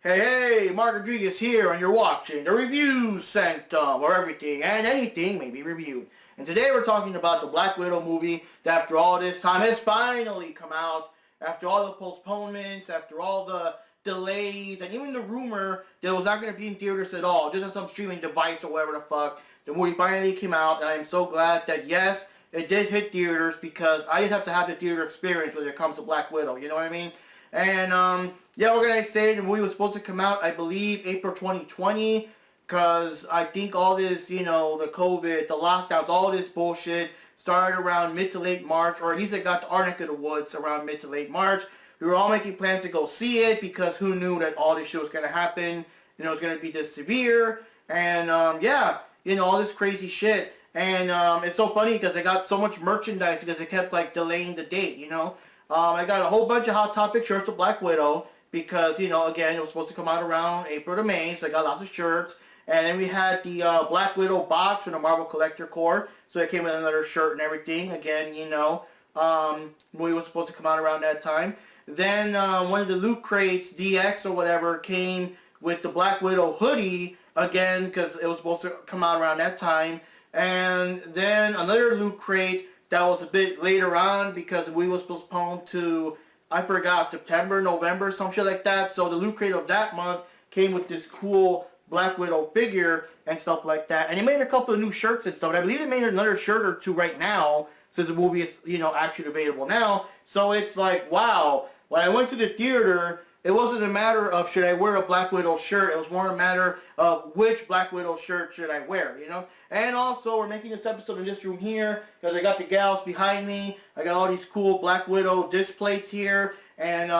Hey, Mark Rodriguez here, and you're watching the Review Sanctum, where everything and anything may be reviewed. And today we're talking about the Black Widow movie that after all this time has finally come out, after all the postponements, after all the delays, and even the rumor that it was not going to be in theaters at all, just on some streaming device or whatever the fuck. The movie finally came out, and I'm so glad that, yes, it did hit theaters, because I just have to have the theater experience when it comes to Black Widow, you know what I mean? And, yeah, what can I say? The movie was supposed to come out, I believe, April 2020, because I think all this, you know, the COVID, the lockdowns, all this bullshit started around mid to late March, or at least it got to our neck of the woods around mid to late March. We were all making plans to go see it, because who knew that all this shit was going to happen, you know, it was going to be this severe, and, yeah, you know, all this crazy shit. And it's so funny because they got so much merchandise because they kept, like, delaying the date, you know. I got a whole bunch of Hot Topic shirts of Black Widow because, you know, again, it was supposed to come out around April to May, so I got lots of shirts. And then we had the Black Widow box from the Marvel Collector Corps, so it came with another shirt and everything. Again, you know, the movie was supposed to come out around that time. Then one of the loot crates, DX or whatever, came with the Black Widow hoodie, again, because it was supposed to come out around that time. And then another loot crate that was a bit later on because we was postponed to, I forgot, September, November, some shit like that. So the loot crate of that month came with this cool Black Widow figure and stuff like that. And they made a couple of new shirts and stuff. And I believe they made another shirt or two right now since the movie is, you know, actually available now. So it's like, wow. When I went to the theater, it wasn't a matter of should I wear a Black Widow shirt. It was more a matter of which Black Widow shirt should I wear, you know. And also, we're making this episode in this room here because I got the gals behind me. I got all these cool Black Widow disc plates here, and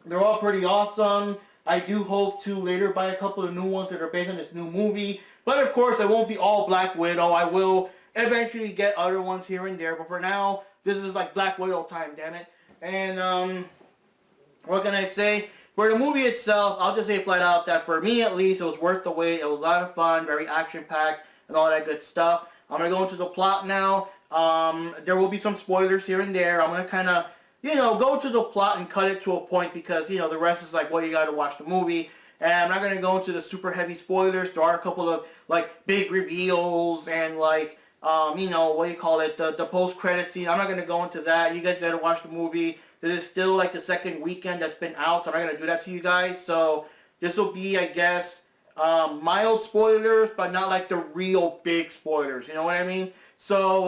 they're all pretty awesome. I do hope to later buy a couple of new ones that are based on this new movie. But of course, it won't be all Black Widow. I will eventually get other ones here and there. But for now, this is like Black Widow time, damn it. And what can I say? For the movie itself, I'll just say flat out that for me at least, it was worth the wait. It was a lot of fun, very action-packed, and all that good stuff. I'm going to go into the plot now. There will be some spoilers here and there. I'm going to kind of, you know, go to the plot and cut it to a point because, you know, the rest is like, well, you got to watch the movie. And I'm not going to go into the super heavy spoilers. There are a couple of, like, big reveals and, like, you know, what do you call it, the post-credit scene. I'm not going to go into that. You guys got to watch the movie. This is still like the second weekend that's been out, so I'm not going to do that to you guys. So this will be, I guess, mild spoilers, but not like the real big spoilers. You know what I mean? So,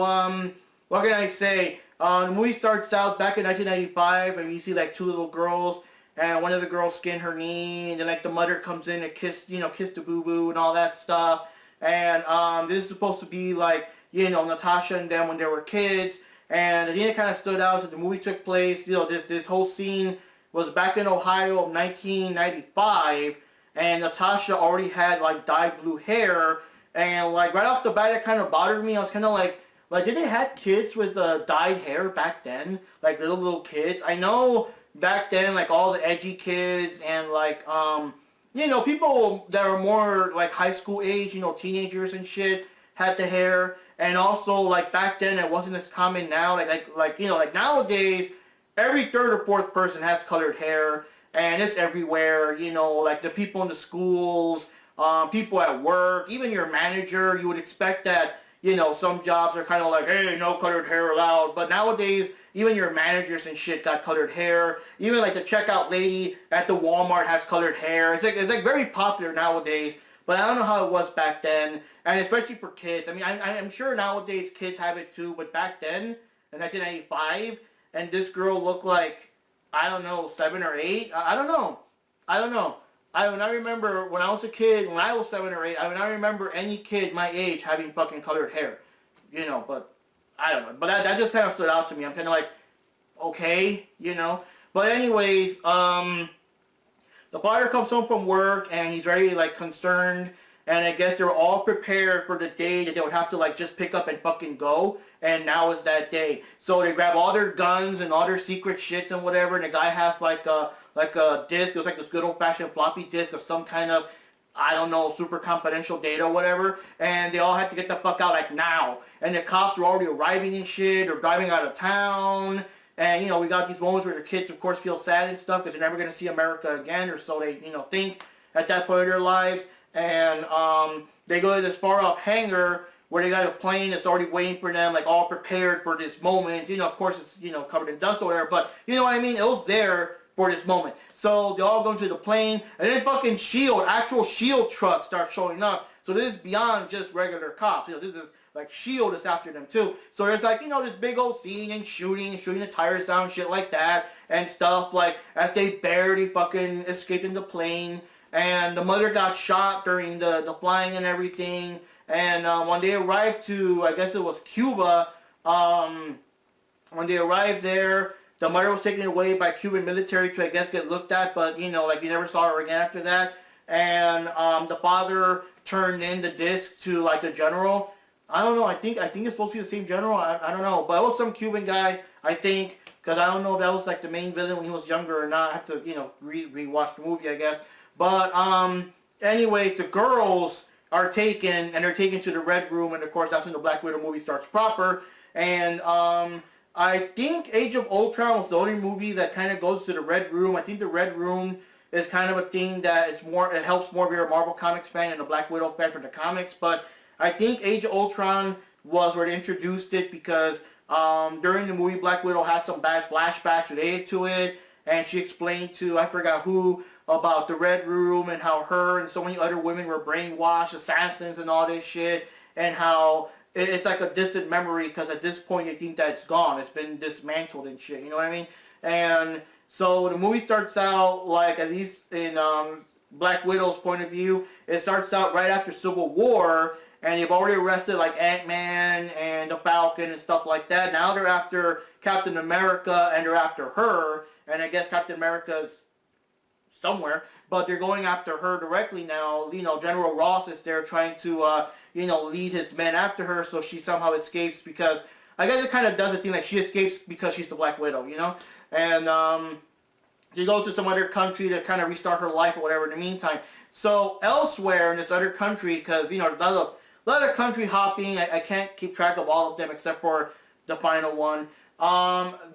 what can I say? The movie starts out back in 1995, and you see like two little girls, and one of the girls skinned her knee, and then like the mother comes in and kiss the boo-boo and all that stuff. And this is supposed to be like, you know, Natasha and them when they were kids. And the thing that kind of stood out is that the movie took place, you know, this whole scene was back in Ohio of 1995, and Natasha already had, like, dyed blue hair, and, like, right off the bat, it kind of bothered me. I was kind of like, did they have kids with dyed hair back then? Like, little kids? I know back then, like, all the edgy kids and, like, you know, people that are more, like, high school age, you know, teenagers and shit, had the hair. And also, like, back then, it wasn't as common now. Like you know, like, nowadays, every third or fourth person has colored hair, and it's everywhere, you know, like, the people in the schools, people at work, even your manager, you would expect that, you know, some jobs are kind of like, hey, no colored hair allowed, but nowadays, even your managers and shit got colored hair, even, like, the checkout lady at the Walmart has colored hair. It's like very popular nowadays. But I don't know how it was back then, and especially for kids. I mean, I'm sure nowadays kids have it too, but back then, in 1995, and this girl looked like, I don't know, 7 or 8? I don't know. I do not remember when I was a kid, when I was 7 or 8, I do not remember any kid my age having fucking colored hair. You know, but, I don't know. But that just kind of stood out to me. I'm kind of like, okay, you know. But anyways, the father comes home from work, and he's very, like, concerned, and I guess they were all prepared for the day that they would have to, like, just pick up and fucking go, and now is that day. So they grab all their guns and all their secret shits and whatever, and the guy has, like a disc. It was like this good old-fashioned floppy disk of some kind of, I don't know, super confidential data or whatever, and they all had to get the fuck out, like, now. And the cops were already arriving and shit, or driving out of town, And, you know, we got these moments where the kids, of course, feel sad and stuff because they're never going to see America again, or so they, you know, think at that point of their lives. And they go to this far-off hangar where they got a plane that's already waiting for them, like all prepared for this moment. You know, of course, it's, you know, covered in dust or whatever, but you know what I mean? It was there for this moment. So they all go into the plane, and then fucking SHIELD, actual SHIELD trucks start showing up. So this is beyond just regular cops. You know, this is like SHIELD is after them too. So there's like, you know, this big old scene and shooting the tires down, shit like that, and stuff like as they barely fucking escaped in the plane. And the mother got shot during the flying and everything. And when they arrived to, I guess it was Cuba, when they arrived there, the mother was taken away by Cuban military to, I guess, get looked at. But, you know, like, you never saw her again after that. And the father turned in the disc to, like, the general. I don't know. I think it's supposed to be the same general. I don't know. But it was some Cuban guy, I think. Because I don't know if that was, like, the main villain when he was younger or not. I have to, you know, re-watch the movie, I guess. But, anyways, the girls are taken, and they're taken to the Red Room, and of course that's when the Black Widow movie starts proper. And I think Age of Ultron was the only movie that kind of goes to the Red Room. I think the Red Room is kind of a thing that is more, it helps more if you're a Marvel Comics fan and a Black Widow fan for the comics. But I think Age of Ultron was where they introduced it because during the movie Black Widow had some bad flashbacks related to it, and she explained to, I forgot who, about the Red Room and how her and so many other women were brainwashed, assassins and all this shit, and how it's like a distant memory because at this point you think that it's gone, it's been dismantled and shit, you know what I mean? And so the movie starts out, like, at least in Black Widow's point of view, it starts out right after Civil War, and they've already arrested like Ant-Man and the Falcon and stuff like that. Now they're after Captain America and they're after her, and I guess Captain America's somewhere, but they're going after her directly now. You know, General Ross is there trying to, you know, lead his men after her, so she somehow escapes because, I guess it kind of does the thing that she escapes because she's the Black Widow, you know? And, she goes to some other country to kind of restart her life or whatever in the meantime. So, elsewhere in this other country, because, you know, a lot of country hopping, I can't keep track of all of them except for the final one.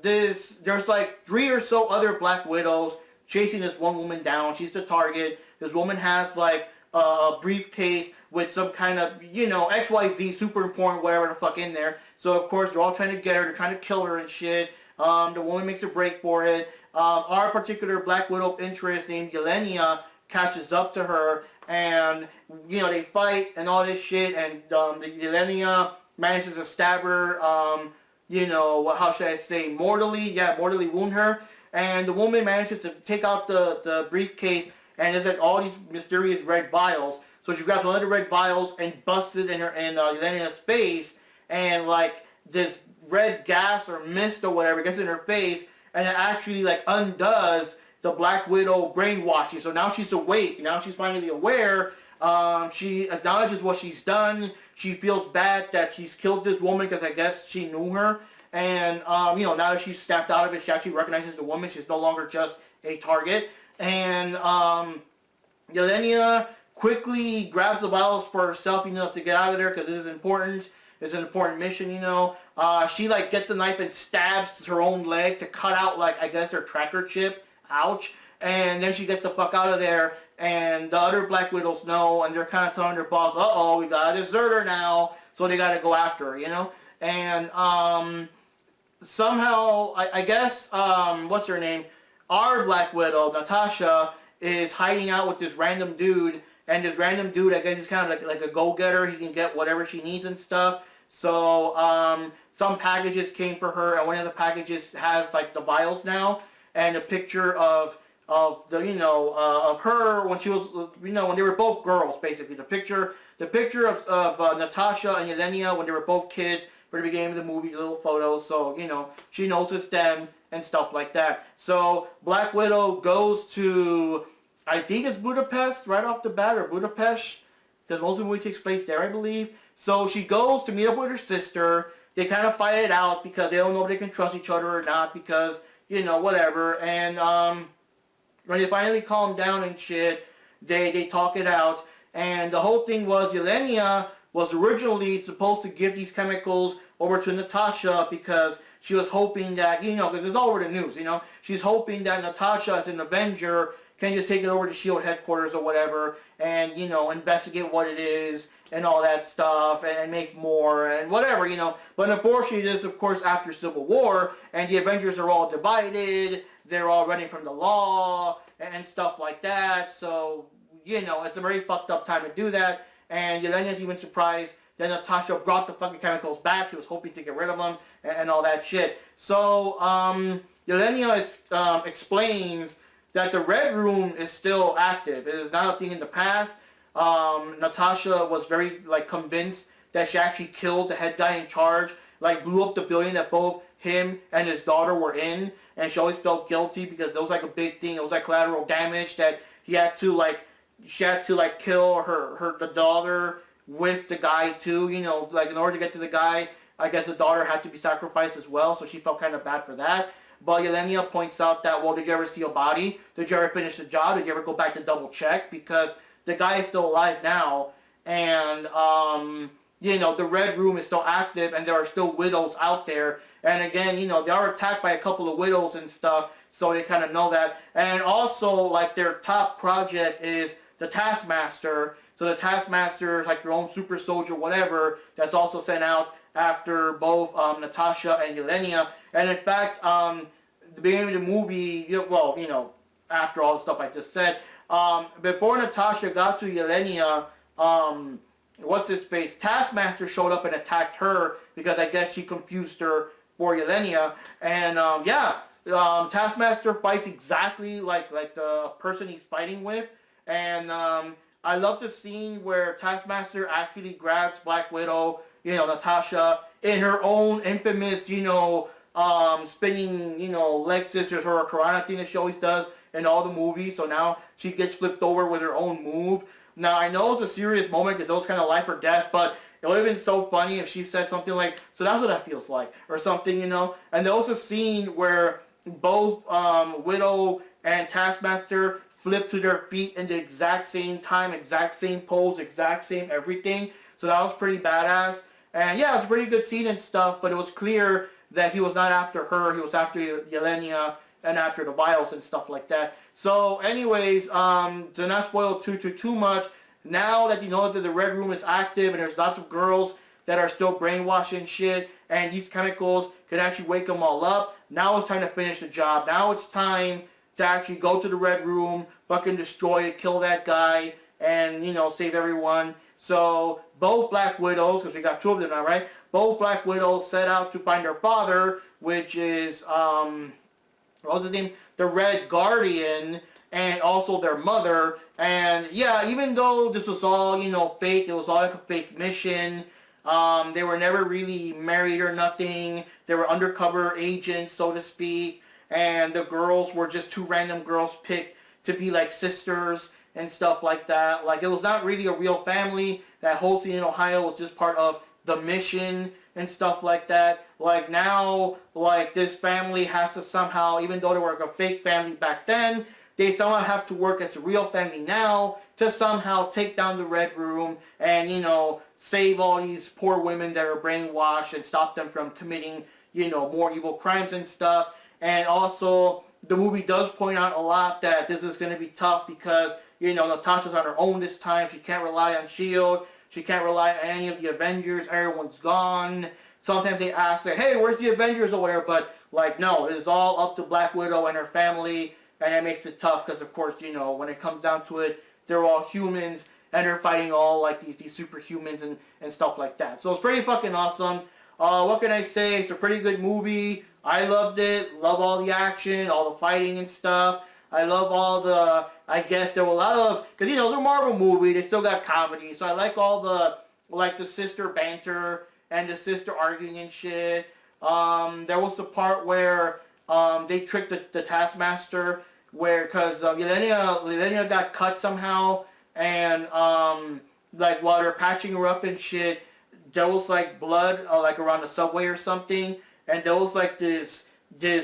There's like 3 or so other Black Widows chasing this one woman down. She's the target. This woman has like a briefcase with some kind of, you know, XYZ, super important, whatever the fuck in there. So of course they're all trying to get her. They're trying to kill her and shit. The woman makes a break for it. Our particular Black Widow interest named Yelena catches up to her, and you know, they fight and all this shit, and the Yelena manages to stab her, you know, how should I say, mortally wound her. And the woman manages to take out the briefcase, and there's like all these mysterious red vials. So she grabs one of the red vials and busts it in Yelena's face, and like this red gas or mist or whatever gets in her face, and it actually like undoes the Black Widow brainwashing. So now she's awake. Now she's finally aware. She acknowledges what she's done. She feels bad that she's killed this woman because I guess she knew her. And, you know, now that she's snapped out of it, she actually recognizes the woman. She's no longer just a target. And Yelena quickly grabs the vials for herself, you know, to get out of there because this is important. It's an important mission, you know. She, like, gets a knife and stabs her own leg to cut out, like, I guess her tracker chip. Ouch. And then she gets the fuck out of there. And the other Black Widows know, and they're kind of telling their boss, uh-oh, we got a deserter now. So they got to go after her, you know. And, somehow, I guess, what's her name? Our Black Widow, Natasha, is hiding out with this random dude. And this random dude, I guess he's kind of like a go-getter. He can get whatever she needs and stuff. So, some packages came for her, and one of the packages has, like, the vials now. And a picture of the, you know, of her when she was, you know, when they were both girls, basically. The picture of Natasha and Yelena when they were both kids for the beginning of the movie, the little photos. So, you know, she knows it's them and stuff like that. So, Black Widow goes to, I think it's Budapest right off the bat, or Budapest, because most of the movie takes place there, I believe. So, she goes to meet up with her sister. They kind of fight it out because they don't know if they can trust each other or not because, you know, whatever. And when they finally calm down and shit, they talk it out. And the whole thing was Yelena was originally supposed to give these chemicals over to Natasha because she was hoping that, you know, because it's all over the news, you know, she's hoping that Natasha as an Avenger can just take it over to S.H.I.E.L.D. headquarters or whatever and, you know, investigate what it is and all that stuff and make more and whatever, you know. But unfortunately, this is, of course, after Civil War, and the Avengers are all divided. They're all running from the law and stuff like that. So, you know, it's a very fucked up time to do that. And Yelena's even surprised that Natasha brought the fucking chemicals back. She was hoping to get rid of them and all that shit. So, Yelena explains that the Red Room is still active. It is not a thing in the past. Natasha was very, like, convinced that she actually killed the head guy in charge, like, blew up the building that both him and his daughter were in, and she always felt guilty because it was, like, a big thing. It was, like, collateral damage that she had to, like, kill the daughter with the guy, too, you know, like, in order to get to the guy, I guess the daughter had to be sacrificed as well, so she felt kind of bad for that. But Yelena points out that, well, did you ever see a body? Did you ever finish the job? Did you ever go back to double check? Because the guy is still alive now, and, you know, the Red Room is still active, and there are still widows out there. And again, you know, they are attacked by a couple of widows and stuff, so they kind of know that. And also, like, their top project is the Taskmaster. So the Taskmaster is like their own super soldier, whatever, that's also sent out after both Natasha and Yelena. And in fact, the beginning of the movie, well, you know, after all the stuff I just said, before Natasha got to Yelena, what's-his-face, Taskmaster showed up and attacked her because I guess she confused her for Yelena. And, yeah, Taskmaster fights exactly like the person he's fighting with. And, I love the scene where Taskmaster actually grabs Black Widow, you know, Natasha, in her own infamous, you know, spinning, you know, leg scissors, or a karate thing that she always does in all the movies. So now she gets flipped over with her own move. Now, I know it's a serious moment because it was kind of life or death, but it would have been so funny if she said something like, so that's what that feels like, or something, you know. And there was a scene where both Widow and Taskmaster flip to their feet in the exact same time, exact same pose, exact same everything. So that was pretty badass. And yeah, it was a pretty good scene and stuff, but it was clear that he was not after her. He was after Yelena and after the vials and stuff like that. So anyways, to not spoil too much, now that you know that the Red Room is active and there's lots of girls that are still brainwashed and shit, and these chemicals can actually wake them all up, now it's time to finish the job. Now it's time to actually go to the Red Room, fucking destroy it, kill that guy, and, you know, save everyone. So, both Black Widows, because we got two of them now, right? Both Black Widows set out to find their father, which is, what was his name? The Red Guardian, and also their mother. And, yeah, even though this was all, you know, fake, it was all like a fake mission. They were never really married or nothing. They were undercover agents, so to speak. And the girls were just two random girls picked to be like sisters and stuff like that. Like, it was not really a real family. That whole scene in Ohio was just part of the mission and stuff like that. Like, now, like, this family has to somehow, even though they were like a fake family back then, they somehow have to work as a real family now to somehow take down the Red Room and, you know, save all these poor women that are brainwashed and stop them from committing, you know, more evil crimes and stuff. And also, the movie does point out a lot that this is going to be tough because, you know, Natasha's on her own this time. She can't rely on S.H.I.E.L.D. She can't rely on any of the Avengers. Everyone's gone. Sometimes they ask, like, hey, where's the Avengers or whatever? But, like, no, it is all up to Black Widow and her family. And it makes it tough because, of course, you know, when it comes down to it, they're all humans. And they're fighting all, like, these superhumans and stuff like that. So it's pretty fucking awesome. What can I say? It's a pretty good movie. I loved it. Love all the action, all the fighting and stuff. I love all the, I guess there were a lot of, because, you know, it's a Marvel movie. They still got comedy. So I like all the, like, the sister banter and the sister arguing and shit. There was the part where they tricked the Taskmaster, where, because Yelena got cut somehow, and, like, while they're patching her up and shit, there was, like, blood, like, around the subway or something. And there was like this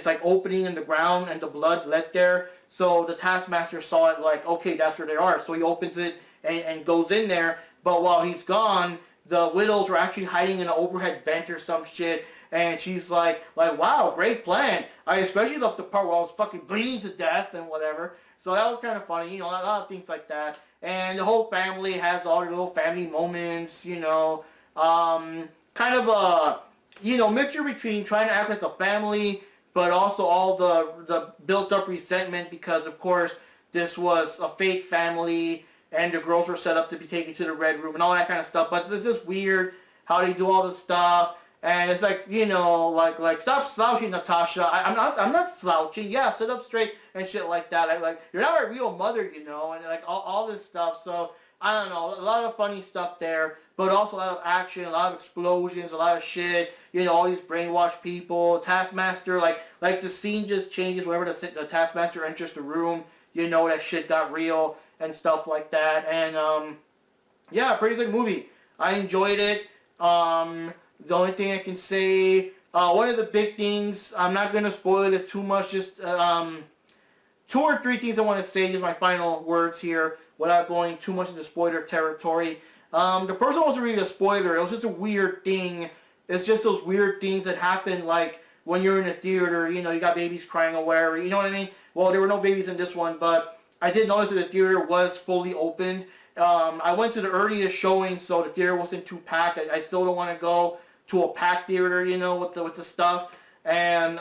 like opening in the ground and the blood led there. So the Taskmaster saw it like, okay, that's where they are. So he opens it and goes in there. But while he's gone, the widows were actually hiding in an overhead vent or some shit. and she's like, wow, great plan. I especially loved the part where I was fucking bleeding to death and whatever. So that was kind of funny, you know, a lot of things like that. And the whole family has all their little family moments, you know. Kind of a, you know, mixture between trying to act like a family, but also all the built-up resentment because, of course, this was a fake family, and the girls were set up to be taken to the red room and all that kind of stuff. But it's just weird how they do all this stuff. And it's like, you know, like stop slouching, Natasha. I'm not slouching. Yeah, sit up straight and shit like that. Like you're not a real mother, you know, and like all this stuff. So I don't know, a lot of funny stuff there, but also a lot of action, a lot of explosions, a lot of shit. You know, all these brainwashed people. Taskmaster, like the scene just changes whenever the Taskmaster enters the room. You know that shit got real and stuff like that. And yeah, pretty good movie. I enjoyed it. The only thing I can say, one of the big things, I'm not going to spoil it too much, just 2 or 3 things I want to say, just my final words here, without going too much into spoiler territory. The first one wasn't really a spoiler, it was just a weird thing. It's just those weird things that happen, like when you're in a theater, you know, you got babies crying or whatever, you know what I mean? Well, there were no babies in this one, but I did notice that the theater was fully opened. I went to the earliest showing, so the theater wasn't too packed. I still don't want to go to a packed theater, you know, with the stuff. And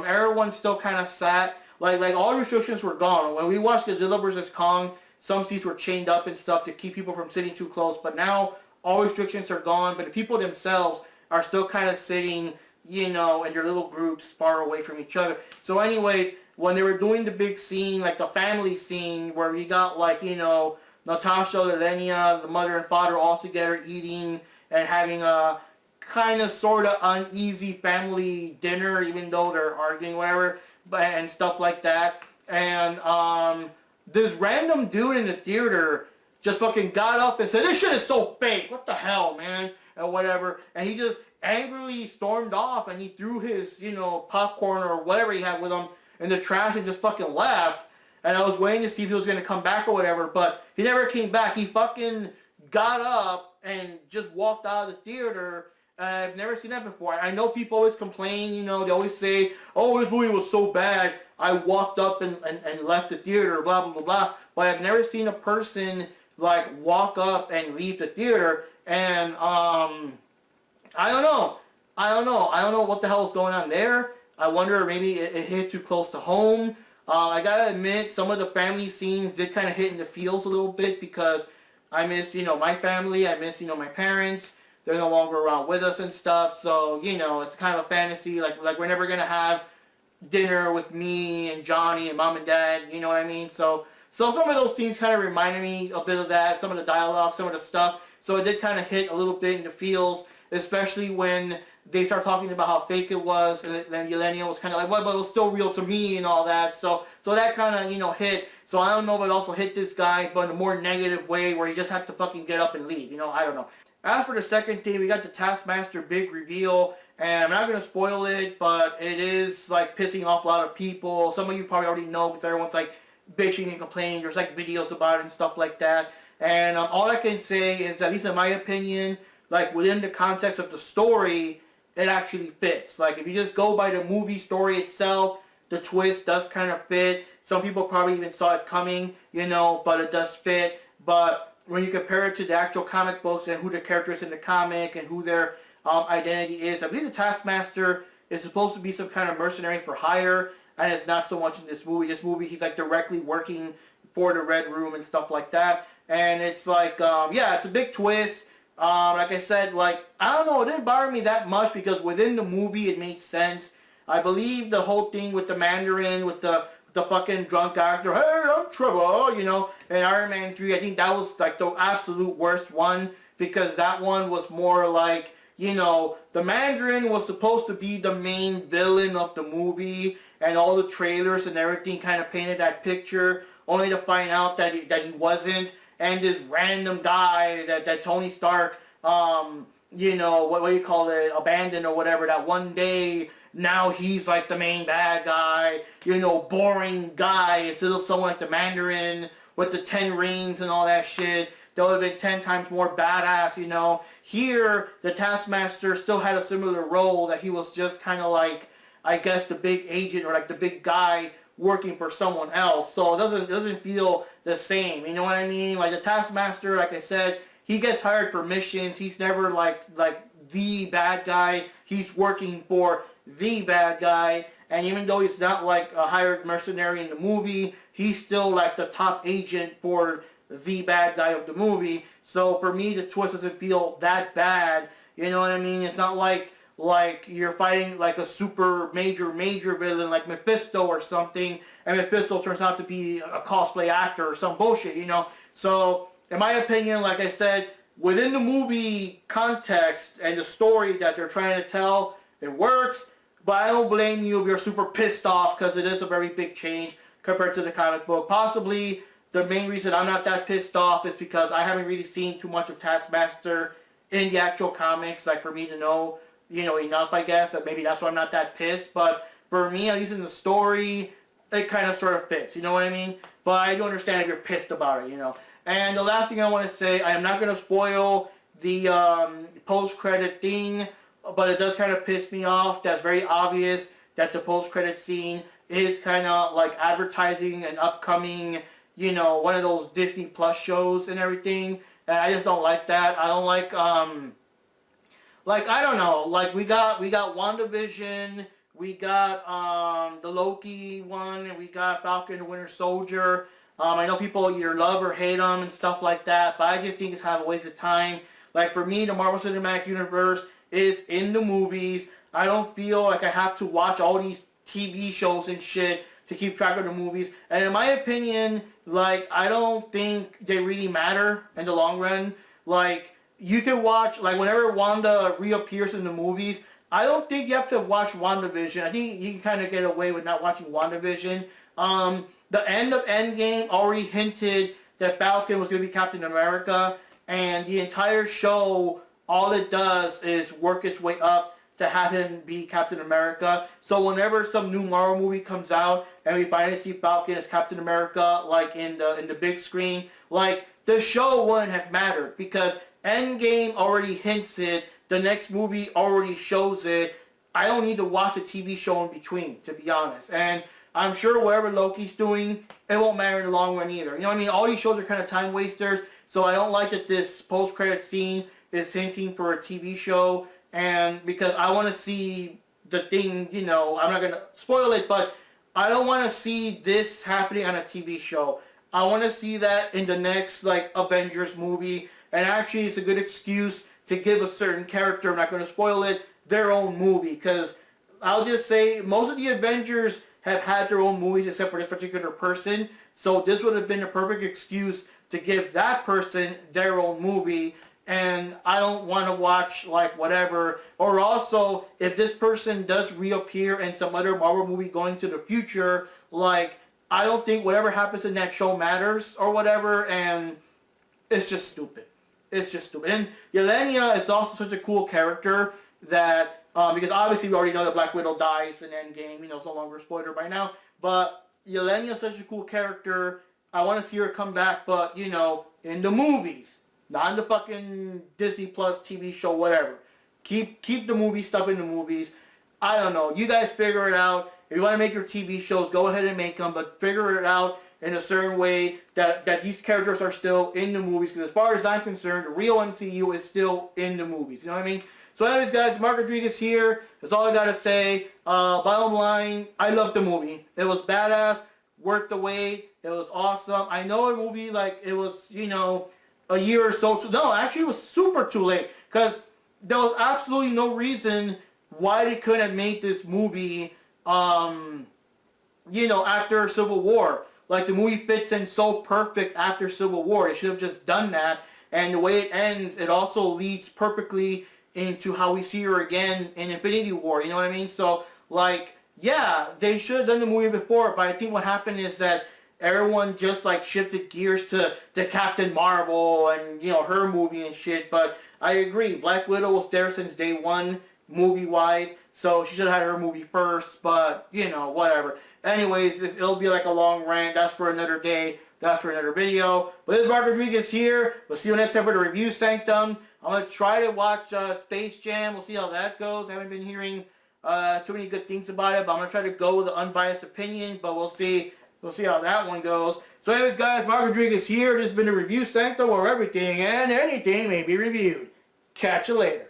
everyone still kind of sat. Like all restrictions were gone. When we watched Godzilla vs. Kong, some seats were chained up and stuff to keep people from sitting too close. But now all restrictions are gone. But the people themselves are still kind of sitting, you know, in their little groups far away from each other. So anyways, when they were doing the big scene, like the family scene, where we got, like, you know, Natasha, Lenia, the mother and father all together eating and having a kind of sort of uneasy family dinner, even though they're arguing, whatever, and stuff like that. And this random dude in the theater just fucking got up and said, "This shit is so fake. What the hell, man?" and whatever. And he just angrily stormed off, and he threw his, you know, popcorn or whatever he had with him in the trash and just fucking left. And I was waiting to see if he was going to come back or whatever, but he never came back. He fucking got up and just walked out of the theater. I've never seen that before. I know people always complain, you know, they always say, "Oh, this movie was so bad, I walked up and left the theater, blah, blah, blah, blah." But I've never seen a person, like, walk up and leave the theater. And, I don't know. I don't know what the hell is going on there. I wonder maybe it hit too close to home. I gotta admit, some of the family scenes did kind of hit in the feels a little bit, because I miss, you know, my family. I miss, you know, my parents. They're no longer around with us and stuff. So, you know, it's kind of a fantasy. Like we're never going to have dinner with me and Johnny and mom and dad. You know what I mean? So some of those scenes kind of reminded me a bit of that. Some of the dialogue, some of the stuff. So it did kind of hit a little bit in the feels, especially when they start talking about how fake it was. And then Yelenia was kind of like, "Well, but it was still real to me," and all that. So that kind of, you know, hit. So I don't know if it also hit this guy, but in a more negative way, where he just had to fucking get up and leave. You know, I don't know. As for the second thing, we got the Taskmaster big reveal, and I'm not going to spoil it, but it is, like, pissing off a lot of people. Some of you probably already know, because everyone's, like, bitching and complaining. There's, like, videos about it and stuff like that. And all I can say is, at least in my opinion, like, within the context of the story, it actually fits. Like, if you just go by the movie story itself, the twist does kind of fit. Some people probably even saw it coming, you know, but it does fit. But when you compare it to the actual comic books and who the characters in the comic and who their identity is, I believe the Taskmaster is supposed to be some kind of mercenary for hire, and it's not so much in this movie. This movie, he's like directly working for the Red Room and stuff like that. And it's like, yeah, it's a big twist. Like I said, like, I don't know, it didn't bother me that much, because within the movie it made sense. I believe the whole thing with the Mandarin, with the fucking drunk actor, "Hey, I'm Trevor," you know, in Iron Man 3, I think that was like the absolute worst one, because that one was more like, you know, the Mandarin was supposed to be the main villain of the movie, and all the trailers and everything kind of painted that picture, only to find out that he wasn't, and this random guy that Tony Stark, you know, what do you call it, abandoned or whatever, that one day, now he's like the main bad guy, you know, boring guy, instead of someone like the Mandarin with the 10 rings and all that shit. that would have been 10 times more badass, you know. Here, the Taskmaster still had a similar role, that he was just kind of like, I guess, the big agent, or like the big guy working for someone else. So it doesn't feel the same, you know what I mean? Like the Taskmaster, like I said, he gets hired for missions. He's never like the bad guy. He's working for the bad guy. And even though he's not like a hired mercenary in the movie, he's still like the top agent for the bad guy of the movie. So for me, the twist doesn't feel that bad. You know what I mean? It's not like you're fighting like a super major villain like Mephisto or something, and Mephisto turns out to be a cosplay actor or some bullshit, you know? So in my opinion, like I said, within the movie context and the story that they're trying to tell, it works. But I don't blame you if you're super pissed off, because it is a very big change compared to the comic book. Possibly the main reason I'm not that pissed off is because I haven't really seen too much of Taskmaster in the actual comics, like for me to know, you know, enough, I guess. That maybe that's why I'm not that pissed. But for me, at least in the story, it kind of sort of fits, you know what I mean? But I do understand if you're pissed about it, you know. And the last thing I want to say, I am not going to spoil the post-credit thing, but it does kind of piss me off. That's very obvious that the post-credit scene is kind of like advertising an upcoming, you know, one of those Disney Plus shows and everything. And I just don't like that. I don't like, I don't know, like we got WandaVision, we got the Loki one, and we got Falcon and the Winter Soldier. I know people either love or hate them and stuff like that, but I just think it's kind of a waste of time. Like for me, the Marvel Cinematic Universe is in the movies. I don't feel like I have to watch all these TV shows and shit to keep track of the movies. And in my opinion, like, I don't think they really matter in the long run. Like, you can watch, like, whenever Wanda reappears in the movies, I don't think you have to watch WandaVision. I think you can kind of get away with not watching WandaVision. The end of Endgame already hinted that Falcon was going to be Captain America, and the entire show, all it does is work its way up to have him be Captain America. So whenever some new Marvel movie comes out and we finally see Falcon as Captain America, like in the big screen, like, the show wouldn't have mattered, because Endgame already hints it, the next movie already shows it. I don't need to watch a TV show in between, to be honest. And I'm sure whatever Loki's doing, it won't matter in the long run either. You know what I mean? All these shows are kind of time wasters, so I don't like that this post-credit scene is hinting for a TV show, and because I want to see the thing, you know, I'm not going to spoil it, but I don't want to see this happening on a TV show. I want to see that in the next, like, Avengers movie, and actually it's a good excuse to give a certain character, I'm not going to spoil it, their own movie, because I'll just say most of the Avengers have had their own movies except for this particular person, so this would have been a perfect excuse to give that person their own movie. And I don't want to watch, like, whatever. Or also, if this person does reappear in some other Marvel movie going to the future, like, I don't think whatever happens in that show matters or whatever, and it's just stupid. It's just stupid. And Yelena is also such a cool character that, because obviously we already know that Black Widow dies in Endgame, you know, it's no longer a spoiler by now, but Yelena is such a cool character. I want to see her come back, but, you know, in the movies. Not in the fucking Disney Plus TV show, whatever. Keep the movie stuff in the movies. I don't know. You guys figure it out. If you want to make your TV shows, go ahead and make them, but figure it out in a certain way that these characters are still in the movies. Because as far as I'm concerned, the real MCU is still in the movies. You know what I mean? So anyways, guys, Mark Rodriguez here. That's all I got to say. Bottom line, I loved the movie. It was badass. Worth the wait. It was awesome. I know a movie, like, it was, you know, a year or so too. No, actually it was super too late, because there was absolutely no reason why they couldn't have made this movie, you know, after Civil War. Like, the movie fits in so perfect after Civil War. They should have just done that. And the way it ends, it also leads perfectly into how we see her again in Infinity War. You know what I mean? So, like, yeah, they should have done the movie before, but I think what happened is that everyone just, like, shifted gears to Captain Marvel and, you know, her movie and shit. But I agree, Black Widow was there since day one. movie-wise, so she should have had her movie first, but, you know, whatever. Anyways, it'll be like a long rant. That's for another day. That's for another video. But this is Mark Rodriguez here. We'll see you next time for the review Sanctum. I'm going to try to watch Space Jam. We'll see how that goes. I haven't been hearing too many good things about it, but I'm going to try to go with an unbiased opinion, but we'll see. We'll see how that one goes. So anyways, guys, Mark Rodriguez here. This has been the review Sanctum, where everything and anything may be reviewed. Catch you later.